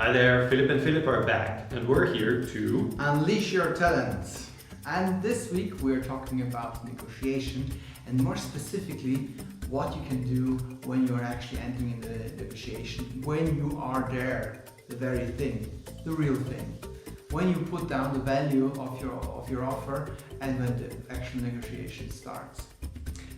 Hi there, Philip and Philip are back, and we're here to unleash your talent. And this week we're talking about negotiation, and more specifically what you can do when you're actually entering in the negotiation, when you are there, the very thing, the real thing, when you put down the value of your offer and when the actual negotiation starts.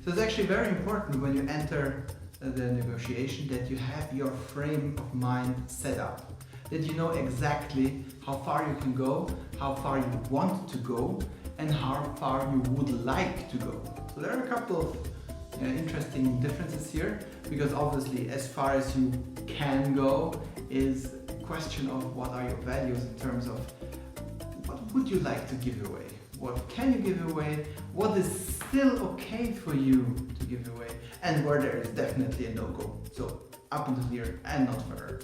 So it's actually very important when you enter the negotiation that you have your frame of mind set up, that you know exactly how far you can go, how far you want to go, and how far you would like to go. So there are a couple of interesting differences here, because obviously as far as you can go is a question of what are your values in terms of what would you like to give away, what can you give away, what is still okay for you to give away, and where there is definitely a no-go. So up until here and not further.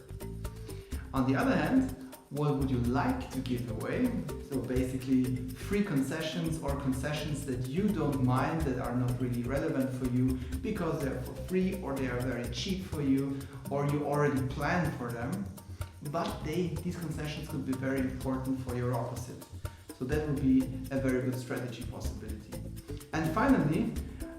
On the other hand, what would you like to give away? So basically free concessions or concessions that you don't mind, that are not really relevant for you because they're for free or they are very cheap for you or you already planned for them. But these concessions could be very important for your opposite. So that would be a very good strategy possibility. And finally,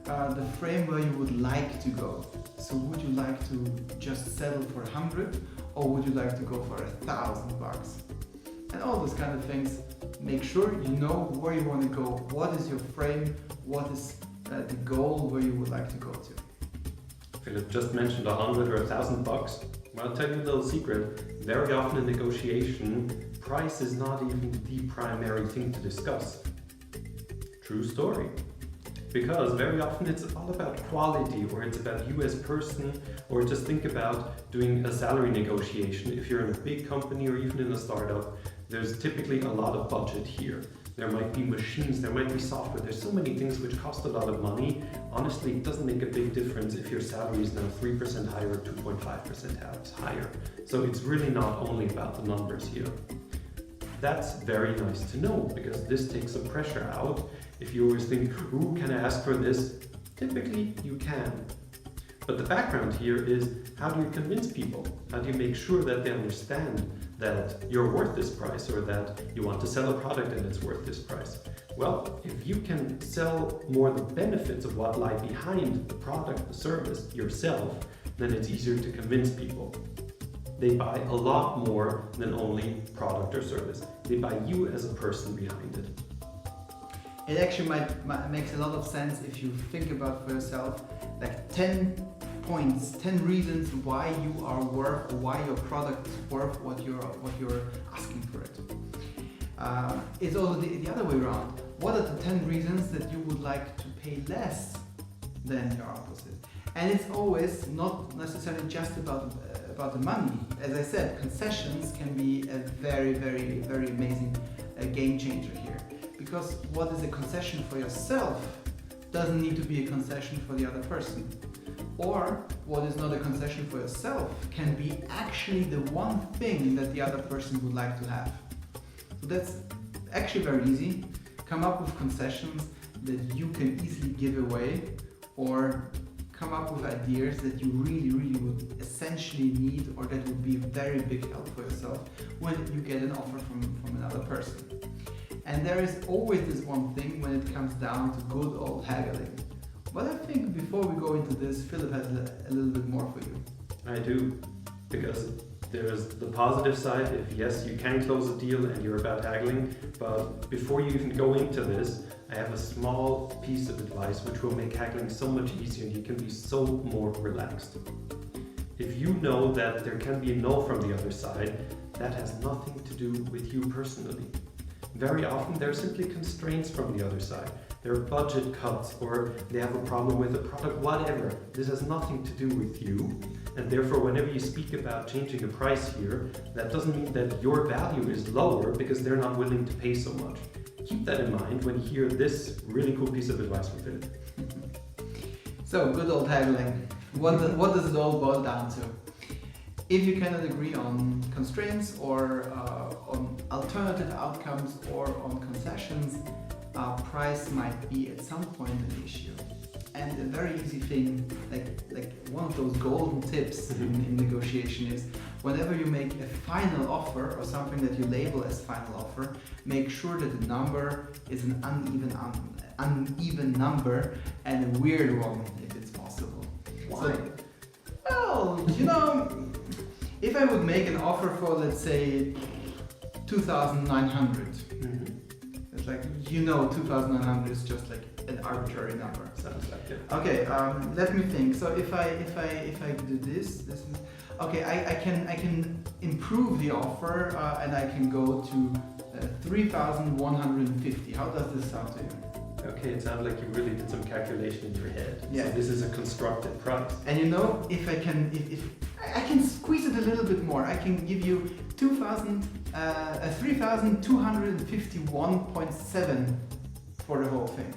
the frame where you would like to go. So would you like to just settle for 100 or would you like to go for $1,000? And all those kind of things, make sure you know where you want to go, what is your frame, what is the goal where you would like to go to. Philip just mentioned 100 or $1,000. Well, I'll tell you a little secret. Very often in negotiation, price is not even the primary thing to discuss. True story. Because very often it's all about quality, or it's about you as person, or just think about doing a salary negotiation. If you're in a big company or even in a startup, there's typically a lot of budget here. There might be machines, there might be software, there's so many things which cost a lot of money. Honestly, it doesn't make a big difference if your salary is now 3% higher or 2.5% higher. So it's really not only about the numbers here. That's very nice to know, because this takes some pressure out. If you always think, ooh, can I ask for this? Typically, you can. But the background here is, how do you convince people? How do you make sure that they understand that you're worth this price, or that you want to sell a product and it's worth this price? Well, if you can sell more the benefits of what lie behind the product, the service, yourself, then it's easier to convince people. They buy a lot more than only product or service. They buy you as a person behind it. It actually makes a lot of sense if you think about for yourself, like 10 points, 10 reasons why you are worth, why your product is worth what you're asking for it. It's also the other way around. What are the 10 reasons that you would like to pay less than your opposite? And it's always not necessarily just about the money. As I said, concessions can be a very, very, very amazing game changer here. Because what is a concession for yourself doesn't need to be a concession for the other person. Or what is not a concession for yourself can be actually the one thing that the other person would like to have. So that's actually very easy. Come up with concessions that you can easily give away, or come up with ideas that you really, really would essentially need, or that would be a very big help for yourself when you get an offer from another person. And there is always this one thing when it comes down to good old haggling. But I think before we go into this, Philip has a little bit more for you. I do, because there is the positive side. If yes, you can close a deal and you're about haggling, but before you even go into this, I have a small piece of advice which will make haggling so much easier and you can be so more relaxed. If you know that there can be a no from the other side, that has nothing to do with you personally. Very often there are simply constraints from the other side. There are budget cuts, or they have a problem with the product, whatever. This has nothing to do with you, and therefore whenever you speak about changing a price here, that doesn't mean that your value is lower because they're not willing to pay so much. Keep that in mind when you hear this really cool piece of advice from Philip. So, good old haggling. What does it all boil down to? If you cannot agree on constraints or on alternative outcomes or on concessions, price might be at some point an issue. And a very easy thing, like one of those golden tips in negotiation is whenever you make a final offer or something that you label as final offer, make sure that the number is an uneven number and a weird one if it's possible. Why? So, well, you know, if I would make an offer for, let's say, 2,900, it's like, you know, 2,900 is just like an arbitrary number. Sounds like it. Okay, let me think. So if I do this is okay. I can improve the offer and I can go to 3,150. How does this sound to you? Okay, it sounds like you really did some calculation in your head. Yeah. So this is a constructed price. And you know, if I can squeeze it a little bit more, I can give you 3,251.7 for the whole thing.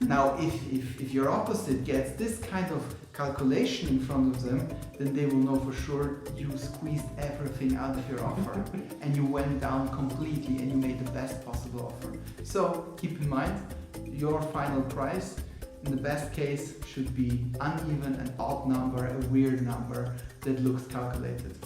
Now, if your opposite gets this kind of calculation in front of them, then they will know for sure you squeezed everything out of your offer and you went down completely and you made the best possible offer. So keep in mind, your final price in the best case should be uneven, an odd number, a weird number that looks calculated.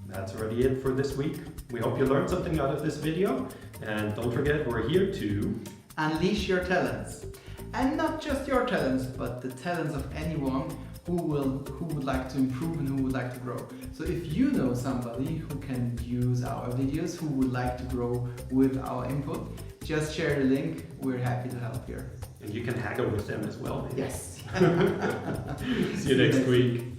That's already it for this week. We hope you learned something out of this video. And don't forget, we're here to unleash your talents. And not just your talents, but the talents of anyone who would like to improve and who would like to grow. So if you know somebody who can use our videos, who would like to grow with our input, just share the link. We're happy to help here. and you can haggle with them as well. Maybe. Yes. See you next week.